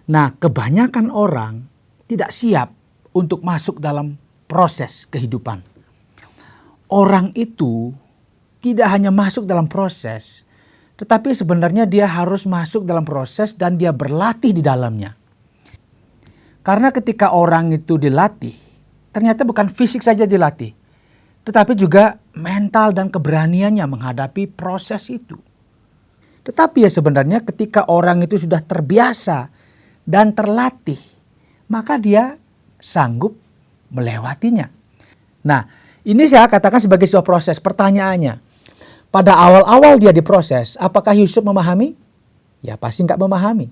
Nah, kebanyakan orang tidak siap untuk masuk dalam proses kehidupan. Orang itu tidak hanya masuk dalam proses, tetapi sebenarnya dia harus masuk dalam proses dan dia berlatih di dalamnya. Karena ketika orang itu dilatih, ternyata bukan fisik saja dilatih, tetapi juga mental dan keberaniannya menghadapi proses itu. Tetapi ya sebenarnya ketika orang itu sudah terbiasa dan terlatih, maka dia sanggup melewatinya. Nah, ini saya katakan sebagai sebuah proses. Pertanyaannya, pada awal-awal dia diproses, apakah Yusuf memahami? Ya pasti nggak memahami.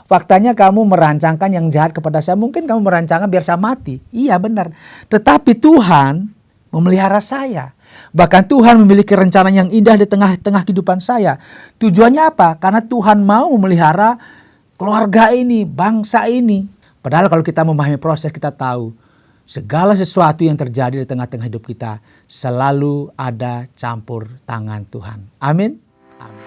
Faktanya kamu merancangkan yang jahat kepada saya, mungkin kamu merancangkan biar saya mati. Iya benar. Tetapi Tuhan memelihara saya. Bahkan Tuhan memiliki rencana yang indah di tengah-tengah kehidupan saya. Tujuannya apa? Karena Tuhan mau memelihara keluarga ini, bangsa ini. Padahal kalau kita memahami proses, kita tahu segala sesuatu yang terjadi di tengah-tengah hidup kita selalu ada campur tangan Tuhan. Amin. Amin.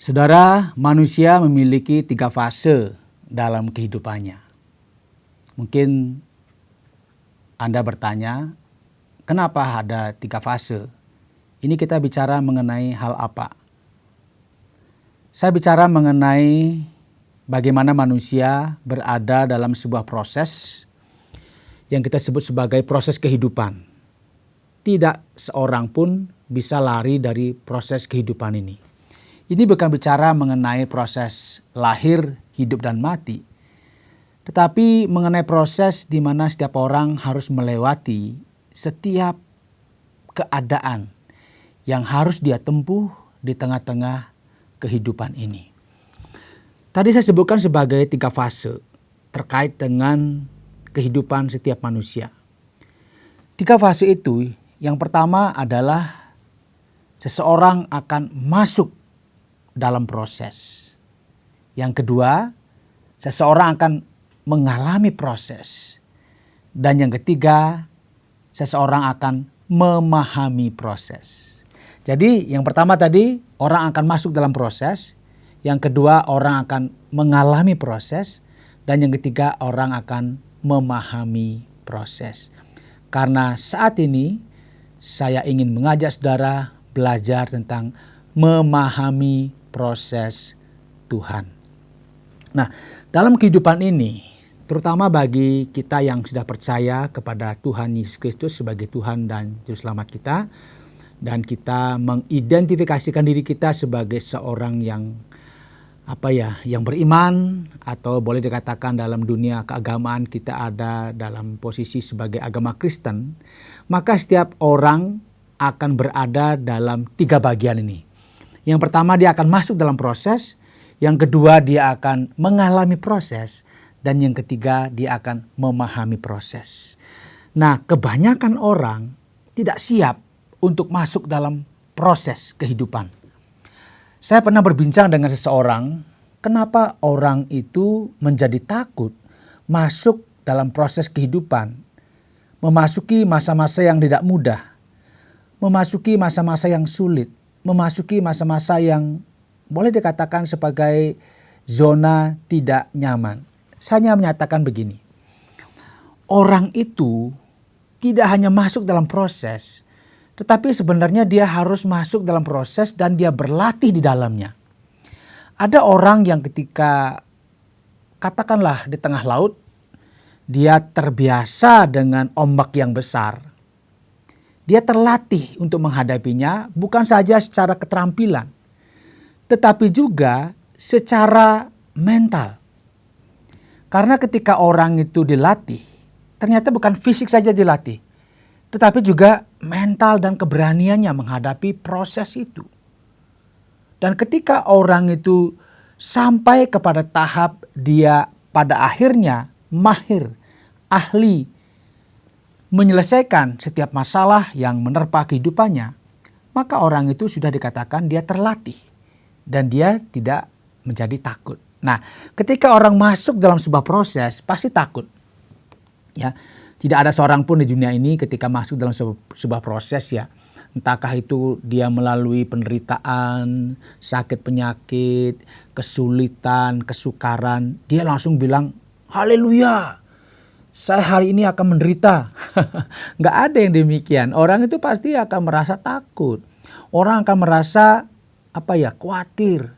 Saudara, manusia memiliki 3 fase dalam kehidupannya. Mungkin Anda bertanya, kenapa ada 3 fase? Ini kita bicara mengenai hal apa? Saya bicara mengenai bagaimana manusia berada dalam sebuah proses yang kita sebut sebagai proses kehidupan. Tidak seorang pun bisa lari dari proses kehidupan ini. Ini bukan bicara mengenai proses lahir, hidup, dan mati. Tetapi mengenai proses di mana setiap orang harus melewati setiap keadaan yang harus dia tempuh di tengah-tengah kehidupan ini. Tadi saya sebutkan sebagai 3 fase terkait dengan kehidupan setiap manusia. 3 fase itu, yang pertama adalah seseorang akan masuk dalam proses. Yang kedua, seseorang akan mengalami proses. Dan yang ketiga, seseorang akan memahami proses. Jadi yang pertama tadi, orang akan masuk dalam proses. Yang kedua, orang akan mengalami proses. Dan yang ketiga, orang akan memahami proses. Karena saat ini, saya ingin mengajak saudara belajar tentang memahami proses Tuhan. Nah, dalam kehidupan ini, terutama bagi kita yang sudah percaya kepada Tuhan Yesus Kristus sebagai Tuhan dan Juru Selamat kita, dan kita mengidentifikasikan diri kita sebagai seorang yang beriman, atau boleh dikatakan dalam dunia keagamaan kita ada dalam posisi sebagai agama Kristen, maka setiap orang akan berada dalam 3 bagian ini. Yang pertama, dia akan masuk dalam proses. Yang kedua, dia akan mengalami proses. Dan yang ketiga, dia akan memahami proses. Nah, kebanyakan orang tidak siap untuk masuk dalam proses kehidupan. Saya pernah berbincang dengan seseorang, kenapa orang itu menjadi takut masuk dalam proses kehidupan, memasuki masa-masa yang tidak mudah, memasuki masa-masa yang sulit, memasuki masa-masa yang boleh dikatakan sebagai zona tidak nyaman. Saya menyatakan begini, orang itu tidak hanya masuk dalam proses, tetapi sebenarnya dia harus masuk dalam proses dan dia berlatih di dalamnya. Ada orang yang ketika katakanlah di tengah laut, dia terbiasa dengan ombak yang besar. Dia terlatih untuk menghadapinya bukan saja secara keterampilan, tetapi juga secara mental. Karena ketika orang itu dilatih, ternyata bukan fisik saja dilatih, tetapi juga mental dan keberaniannya menghadapi proses itu. Dan ketika orang itu sampai kepada tahap dia pada akhirnya mahir, ahli, menyelesaikan setiap masalah yang menerpa kehidupannya, maka orang itu sudah dikatakan dia terlatih dan dia tidak menjadi takut. Nah, ketika orang masuk dalam sebuah proses pasti takut. Ya, tidak ada seorang pun di dunia ini ketika masuk dalam sebuah proses ya, entahkah itu dia melalui penderitaan, sakit penyakit, kesulitan, kesukaran, dia langsung bilang, haleluya, saya hari ini akan menderita. Nggak ada yang demikian. Orang itu pasti akan merasa takut. Orang akan merasa khawatir,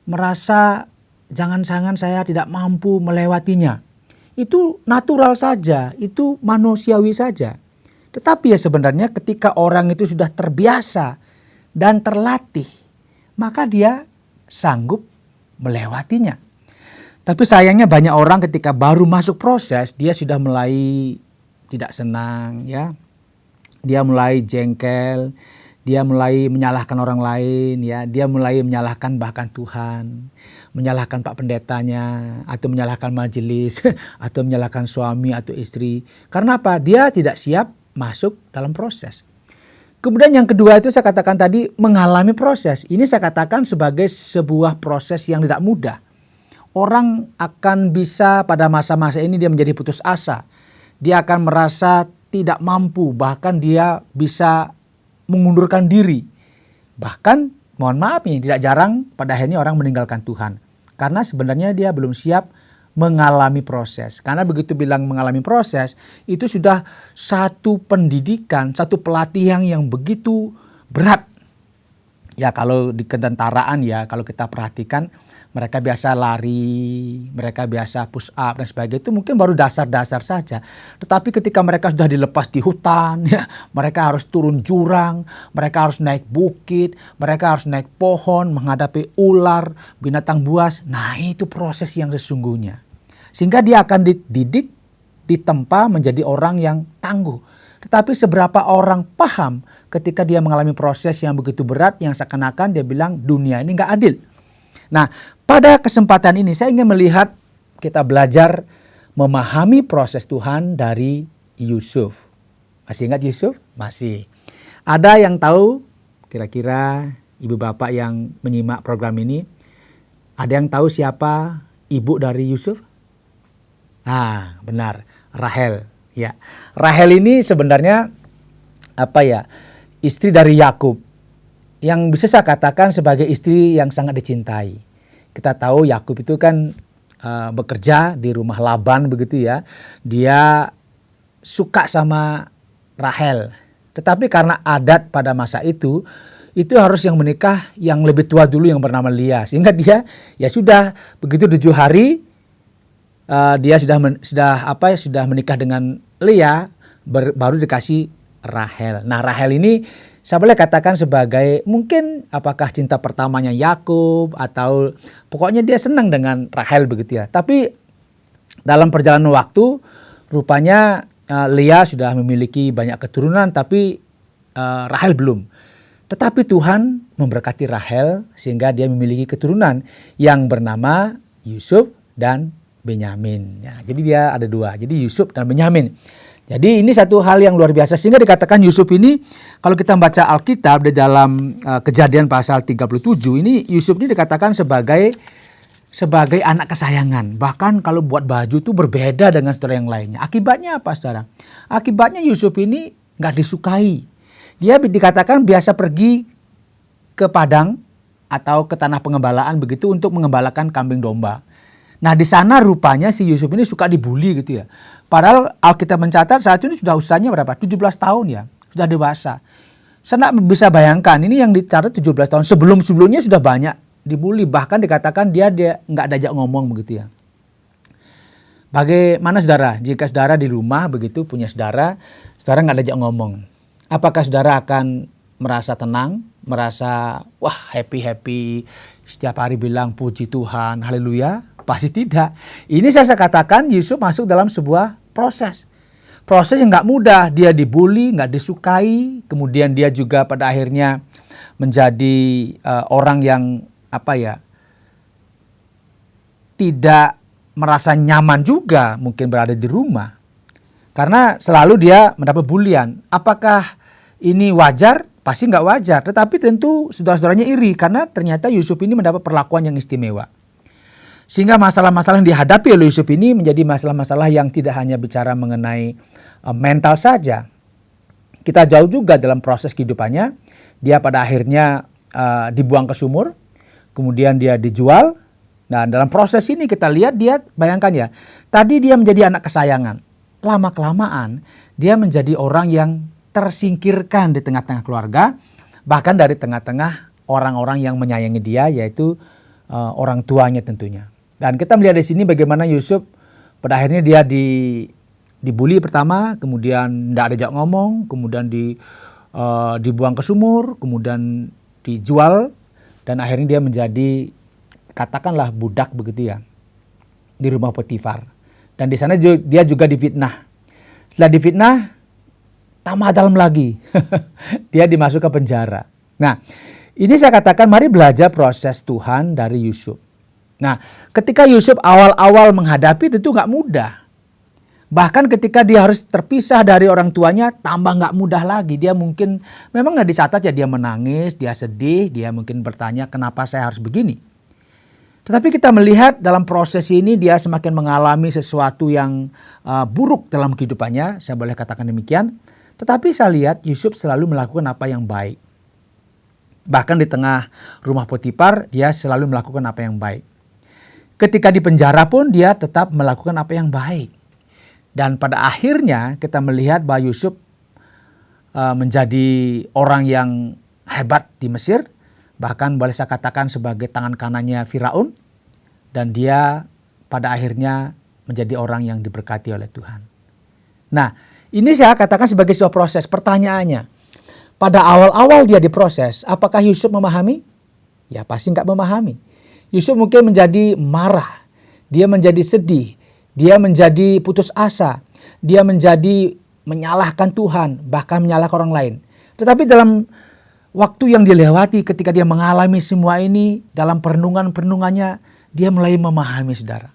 merasa jangan-jangan saya tidak mampu melewatinya. Itu natural saja, itu manusiawi saja. Tetapi ya sebenarnya ketika orang itu sudah terbiasa dan terlatih, maka dia sanggup melewatinya. Tapi sayangnya banyak orang ketika baru masuk proses, dia sudah mulai tidak senang ya. Dia mulai jengkel, dia mulai menyalahkan orang lain ya, dia mulai menyalahkan bahkan Tuhan, menyalahkan Pak Pendetanya, atau menyalahkan majelis, atau menyalahkan suami atau istri. Karena apa? Dia tidak siap masuk dalam proses. Kemudian yang kedua itu saya katakan tadi mengalami proses. Ini saya katakan sebagai sebuah proses yang tidak mudah. Orang akan bisa pada masa-masa ini dia menjadi putus asa. Dia akan merasa tidak mampu, bahkan dia bisa mengundurkan diri. Bahkan mohon maaf nih, tidak jarang pada akhirnya orang meninggalkan Tuhan. Karena sebenarnya dia belum siap mengalami proses. Karena begitu bilang mengalami proses, itu sudah satu pendidikan, satu pelatihan yang begitu berat. Ya kalau di ketentaraan ya, kalau kita perhatikan mereka biasa lari, mereka biasa push up dan sebagainya, itu mungkin baru dasar-dasar saja. Tetapi ketika mereka sudah dilepas di hutan, ya, mereka harus turun jurang, mereka harus naik bukit, mereka harus naik pohon, menghadapi ular, binatang buas. Nah itu proses yang sesungguhnya. Sehingga dia akan dididik, ditempa menjadi orang yang tangguh. Tetapi seberapa orang paham ketika dia mengalami proses yang begitu berat, yang seakan-akan dia bilang dunia ini nggak adil. Nah, pada kesempatan ini saya ingin melihat kita belajar memahami proses Tuhan dari Yusuf. Masih ingat Yusuf? Masih. Ada yang tahu kira-kira ibu bapak yang menyimak program ini? Ada yang tahu siapa ibu dari Yusuf? Ah, benar, Rahel. Ya, Rahel ini sebenarnya istri dari Yakub. Yang bisa saya katakan sebagai istri yang sangat dicintai. Kita tahu Yakub itu kan bekerja di rumah Laban begitu ya. Dia suka sama Rahel. Tetapi karena adat pada masa itu harus yang menikah yang lebih tua dulu yang bernama Lia. Sehingga dia ya sudah begitu 7 hari dia sudah menikah dengan Lia, baru dikasih Rahel. Nah Rahel ini saya boleh katakan sebagai mungkin apakah cinta pertamanya Yakub atau pokoknya dia senang dengan Rahel begitu ya. Tapi dalam perjalanan waktu rupanya Lea sudah memiliki banyak keturunan tapi Rahel belum. Tetapi Tuhan memberkati Rahel sehingga dia memiliki keturunan yang bernama Yusuf dan Benyamin. Ya, jadi dia ada 2. Jadi Yusuf dan Benyamin. Jadi ini satu hal yang luar biasa sehingga dikatakan Yusuf ini kalau kita membaca Alkitab di dalam Kejadian pasal 37 ini Yusuf ini dikatakan sebagai anak kesayangan. Bahkan kalau buat baju itu berbeda dengan saudara yang lainnya. Akibatnya apa saudara? Akibatnya Yusuf ini nggak disukai. Dia dikatakan biasa pergi ke padang atau ke tanah pengembalaan begitu untuk mengembalakan kambing domba. Nah di sana rupanya si Yusuf ini suka dibully gitu ya. Padahal Alkitab mencatat saat ini sudah usianya berapa? 17 tahun ya. Sudah dewasa. Saya tidak bisa bayangkan ini yang dicatat 17 tahun. Sebelumnya sudah banyak dibully. Bahkan dikatakan dia nggak diajak ngomong begitu ya. Bagaimana saudara? Jika saudara di rumah begitu punya saudara nggak diajak ngomong. Apakah saudara akan merasa tenang? Merasa wah happy. Setiap hari bilang puji Tuhan, haleluya? Pasti tidak. Ini saya katakan Yusuf masuk dalam sebuah proses. Proses yang nggak mudah. Dia dibully, nggak disukai. Kemudian dia juga pada akhirnya menjadi orang yang tidak merasa nyaman juga mungkin berada di rumah. Karena selalu dia mendapat bulian. Apakah ini wajar? Pasti nggak wajar. Tetapi tentu saudara-saudaranya iri karena ternyata Yusuf ini mendapat perlakuan yang istimewa. Sehingga masalah-masalah yang dihadapi oleh Yusuf ini menjadi masalah-masalah yang tidak hanya bicara mengenai mental saja. Kita jauh juga dalam proses kehidupannya. Dia pada akhirnya dibuang ke sumur, kemudian dia dijual. Nah, dalam proses ini kita lihat dia, bayangkan ya, tadi dia menjadi anak kesayangan. Lama-kelamaan dia menjadi orang yang tersingkirkan di tengah-tengah keluarga, bahkan dari tengah-tengah orang-orang yang menyayangi dia, yaitu orang tuanya tentunya. Dan kita melihat di sini bagaimana Yusuf pada akhirnya dia dibully pertama, kemudian tidak diajak ngomong, kemudian dibuang ke sumur, kemudian dijual, dan akhirnya dia menjadi, katakanlah, budak begitu ya, di rumah Potifar. Dan di sana dia juga difitnah. Setelah difitnah, tambah dalam lagi. Dia dimasuk ke penjara. Nah, ini saya katakan mari belajar proses Tuhan dari Yusuf. Nah, ketika Yusuf awal-awal menghadapi itu nggak mudah. Bahkan ketika dia harus terpisah dari orang tuanya, tambah nggak mudah lagi. Dia mungkin, memang nggak dicatat ya, dia menangis, dia sedih, dia mungkin bertanya kenapa saya harus begini. Tetapi kita melihat dalam proses ini dia semakin mengalami sesuatu yang buruk dalam kehidupannya, saya boleh katakan demikian. Tetapi saya lihat Yusuf selalu melakukan apa yang baik. Bahkan di tengah rumah Potifar, dia selalu melakukan apa yang baik. Ketika di penjara pun dia tetap melakukan apa yang baik. Dan pada akhirnya kita melihat bahwa Yusuf menjadi orang yang hebat di Mesir. Bahkan boleh saya katakan sebagai tangan kanannya Firaun. Dan dia pada akhirnya menjadi orang yang diberkati oleh Tuhan. Nah, ini saya katakan sebagai sebuah proses. Pertanyaannya, pada awal-awal dia diproses, apakah Yusuf memahami? Ya pasti nggak memahami. Yusuf mungkin menjadi marah, dia menjadi sedih, dia menjadi putus asa, dia menjadi menyalahkan Tuhan, bahkan menyalahkan orang lain. Tetapi dalam waktu yang dilewati ketika dia mengalami semua ini, dalam perenungan-perenungannya, dia mulai memahami, saudara.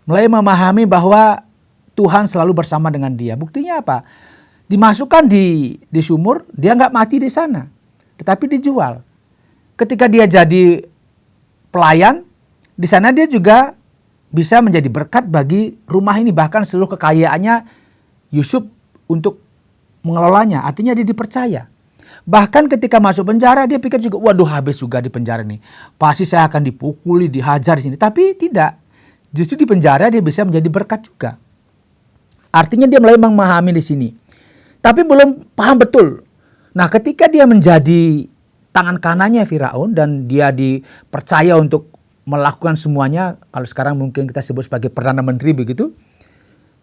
Mulai memahami bahwa Tuhan selalu bersama dengan dia. Buktinya apa? Dimasukkan di sumur, dia nggak mati di sana, tetapi dijual. Ketika dia jadi pelayan, di sana dia juga bisa menjadi berkat bagi rumah ini. Bahkan seluruh kekayaannya Yusuf untuk mengelolanya. Artinya dia dipercaya. Bahkan ketika masuk penjara dia pikir juga, waduh habis juga di penjara nih. Pasti saya akan dipukuli, dihajar di sini. Tapi tidak. Justru di penjara dia bisa menjadi berkat juga. Artinya dia mulai memahami di sini. Tapi belum paham betul. Nah, ketika dia menjadi tangan kanannya Firaun dan dia dipercaya untuk melakukan semuanya, kalau sekarang mungkin kita sebut sebagai Perdana Menteri begitu,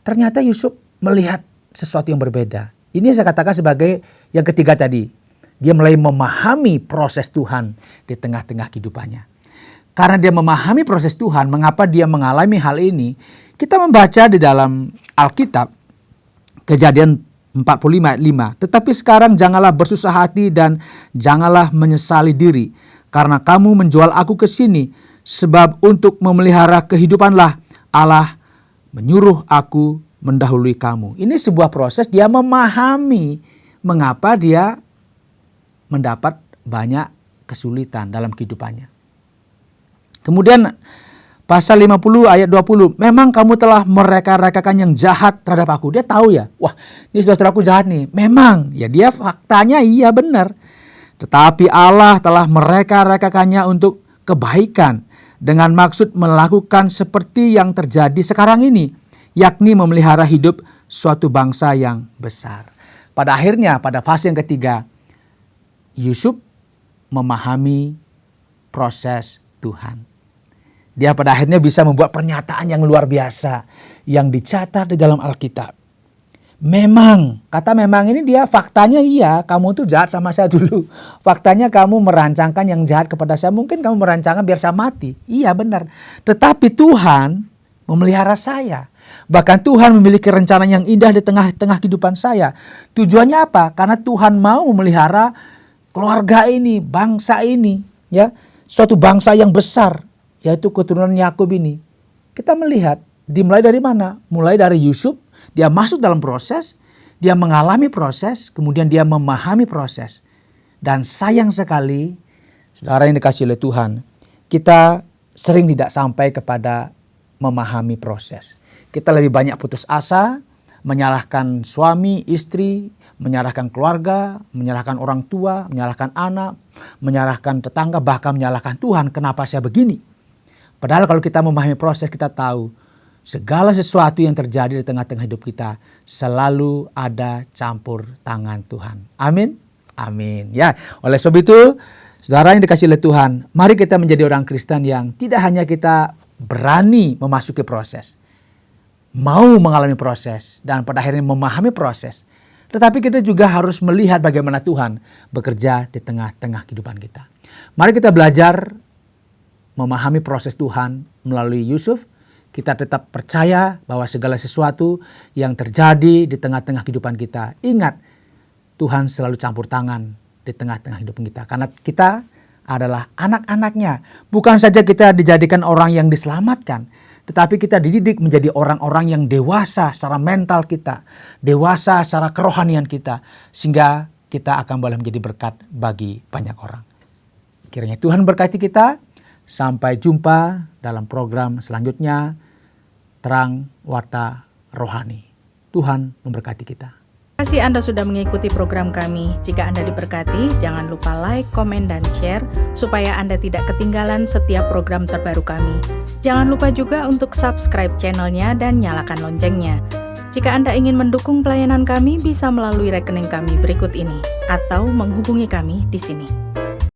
ternyata Yusuf melihat sesuatu yang berbeda. Ini saya katakan sebagai yang ketiga tadi. Dia mulai memahami proses Tuhan di tengah-tengah kehidupannya. Karena dia memahami proses Tuhan, mengapa dia mengalami hal ini? Kita membaca di dalam Alkitab, Kejadian 45 ayat 5. Tetapi sekarang janganlah bersusah hati dan janganlah menyesali diri. Karena kamu menjual aku ke sini. Sebab untuk memelihara kehidupanlah Allah menyuruh aku mendahului kamu. Ini sebuah proses dia memahami mengapa dia mendapat banyak kesulitan dalam kehidupannya. Kemudian pasal 50 ayat 20. Memang kamu telah mereka-rekakan yang jahat terhadap aku. Dia tahu ya. Wah, ini saudaraku jahat nih. Memang. Ya dia faktanya iya benar. Tetapi Allah telah mereka-rekakannya untuk kebaikan. Dengan maksud melakukan seperti yang terjadi sekarang ini. Yakni memelihara hidup suatu bangsa yang besar. Pada akhirnya, pada fase yang ketiga, Yusuf memahami proses Tuhan. Dia pada akhirnya bisa membuat pernyataan yang luar biasa yang dicatat di dalam Alkitab. Memang, kata memang ini dia faktanya iya, kamu tuh jahat sama saya dulu. Faktanya kamu merancangkan yang jahat kepada saya, mungkin kamu merancangkan biar saya mati. Iya benar. Tetapi Tuhan memelihara saya. Bahkan Tuhan memiliki rencana yang indah di tengah-tengah kehidupan saya. Tujuannya apa? Karena Tuhan mau memelihara keluarga ini, bangsa ini, ya, suatu bangsa yang besar. Yaitu keturunan Yakub ini. Kita melihat dimulai dari mana? Mulai dari Yusuf, dia masuk dalam proses, dia mengalami proses, kemudian dia memahami proses. Dan sayang sekali, saudara yang dikasihi oleh Tuhan, kita sering tidak sampai kepada memahami proses. Kita lebih banyak putus asa, menyalahkan suami, istri, menyalahkan keluarga, menyalahkan orang tua, menyalahkan anak, menyalahkan tetangga, bahkan menyalahkan Tuhan, kenapa saya begini? Padahal kalau kita memahami proses, kita tahu segala sesuatu yang terjadi di tengah-tengah hidup kita selalu ada campur tangan Tuhan. Amin. Amin. Ya, oleh sebab itu, saudara yang dikasihi oleh Tuhan, mari kita menjadi orang Kristen yang tidak hanya kita berani memasuki proses, mau mengalami proses, dan pada akhirnya memahami proses, tetapi kita juga harus melihat bagaimana Tuhan bekerja di tengah-tengah kehidupan kita. Mari kita belajar memahami proses Tuhan melalui Yusuf. Kita tetap percaya bahwa segala sesuatu yang terjadi di tengah-tengah kehidupan kita, ingat, Tuhan selalu campur tangan di tengah-tengah hidup kita. Karena kita adalah anak-anaknya. Bukan saja kita dijadikan orang yang diselamatkan, tetapi kita dididik menjadi orang-orang yang dewasa secara mental kita, dewasa secara kerohanian kita, sehingga kita akan boleh menjadi berkat bagi banyak orang. Kiranya Tuhan berkati kita. Sampai jumpa dalam program selanjutnya, Terang Warta Rohani. Tuhan memberkati kita. Terima kasih Anda sudah mengikuti program kami. Jika Anda diberkati, jangan lupa like, komen, dan share supaya Anda tidak ketinggalan setiap program terbaru kami. Jangan lupa juga untuk subscribe channelnya dan nyalakan loncengnya. Jika Anda ingin mendukung pelayanan kami, bisa melalui rekening kami berikut ini atau menghubungi kami di sini.